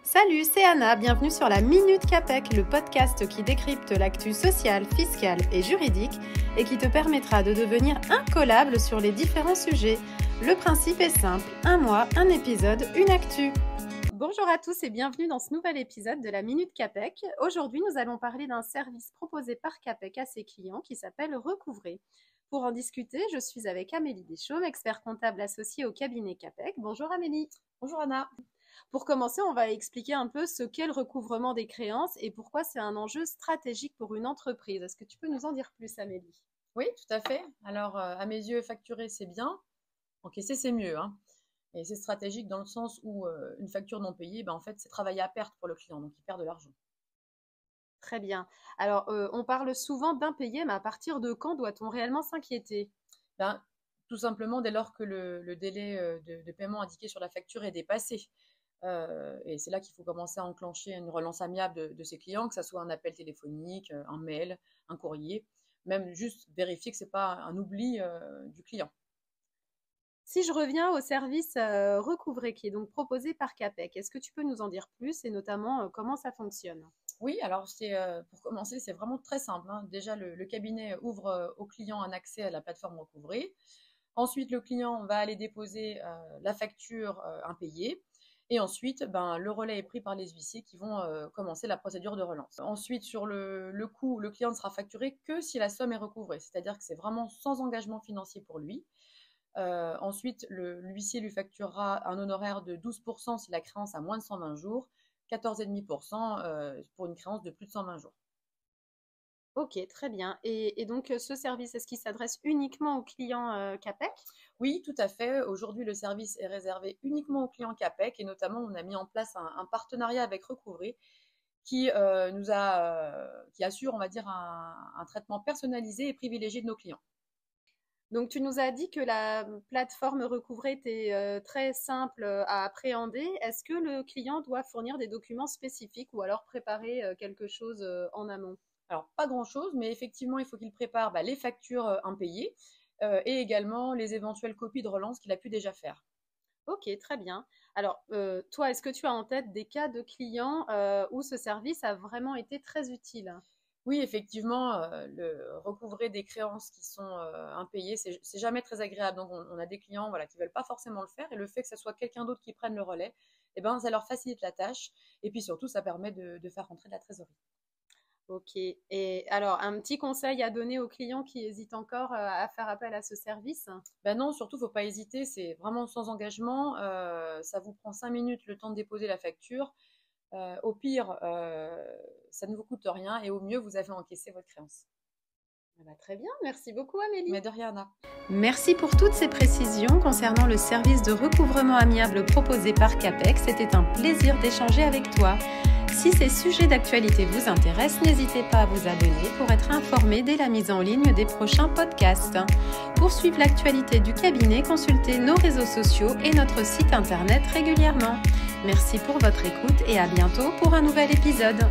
Salut, c'est Anna, bienvenue sur la Minute CAPEC, le podcast qui décrypte l'actu sociale, fiscale et juridique et qui te permettra de devenir incollable sur les différents sujets. Le principe est simple, un mois, un épisode, une actu. Bonjour à tous et bienvenue dans ce nouvel épisode de la Minute CAPEC. Aujourd'hui, nous allons parler d'un service proposé par CAPEC à ses clients qui s'appelle Recouvrer. Pour en discuter, je suis avec Amélie Deschaumes, expert comptable associée au cabinet CAPEC. Bonjour Amélie. Bonjour Anna. Pour commencer, on va expliquer un peu ce qu'est le recouvrement des créances et pourquoi c'est un enjeu stratégique pour une entreprise. Est-ce que tu peux nous en dire plus, Amélie? Oui, tout à fait. Alors, à mes yeux, facturer, c'est bien. Encaisser, c'est mieux. Et c'est stratégique dans le sens où une facture non payée, en fait, c'est travailler à perte pour le client, donc il perd de l'argent. Très bien. Alors, on parle souvent d'impayés, mais à partir de quand doit-on réellement s'inquiéter? Tout simplement dès lors que le délai de paiement indiqué sur la facture est dépassé. Et c'est là qu'il faut commencer à enclencher une relance amiable de ses clients, que ce soit un appel téléphonique, un mail, un courrier, même juste vérifier que ce n'est pas un oubli du client. Si je reviens au service Recouvrer, qui est donc proposé par CAPEC, est-ce que tu peux nous en dire plus et notamment comment ça fonctionne? Oui, alors pour commencer, c'est vraiment très simple. Déjà, le cabinet ouvre au client un accès à la plateforme Recouvrer. Ensuite, le client va aller déposer la facture impayée. Et ensuite, le relais est pris par les huissiers qui vont commencer la procédure de relance. Ensuite, sur le coût, le client ne sera facturé que si la somme est recouvrée, c'est-à-dire que c'est vraiment sans engagement financier pour lui. Ensuite, l'huissier lui facturera un honoraire de 12% si la créance a moins de 120 jours, 14,5% pour une créance de plus de 120 jours. Ok, très bien. Et donc, ce service, est-ce qu'il s'adresse uniquement aux clients CAPEC? Oui, tout à fait. Aujourd'hui, le service est réservé uniquement aux clients CAPEC et notamment, on a mis en place un partenariat avec Recouvrer qui assure, on va dire, un traitement personnalisé et privilégié de nos clients. Donc, tu nous as dit que la plateforme Recouvrer était très simple à appréhender. Est-ce que le client doit fournir des documents spécifiques ou alors préparer quelque chose en amont? Alors, pas grand-chose, mais effectivement, il faut qu'il prépare les factures impayées et également les éventuelles copies de relance qu'il a pu déjà faire. Ok, très bien. Alors, toi, est-ce que tu as en tête des cas de clients où ce service a vraiment été très utile? Oui, effectivement, le recouvrer des créances qui sont impayées, c'est jamais très agréable. Donc, on a des clients qui ne veulent pas forcément le faire et le fait que ce soit quelqu'un d'autre qui prenne le relais, ça leur facilite la tâche et puis surtout, ça permet de faire rentrer de la trésorerie. Ok. Et alors, un petit conseil à donner aux clients qui hésitent encore à faire appel à ce service? Non, surtout, il ne faut pas hésiter. C'est vraiment sans engagement. Ça vous prend 5 minutes le temps de déposer la facture. Au pire, ça ne vous coûte rien et au mieux, vous avez encaissé votre créance. Très bien, merci beaucoup Amélie. Mais de rien, Anna. Merci pour toutes ces précisions concernant le service de recouvrement amiable proposé par CAPEC. C'était un plaisir d'échanger avec toi. Si ces sujets d'actualité vous intéressent, n'hésitez pas à vous abonner pour être informé dès la mise en ligne des prochains podcasts. Pour suivre l'actualité du cabinet, consultez nos réseaux sociaux et notre site internet régulièrement. Merci pour votre écoute et à bientôt pour un nouvel épisode.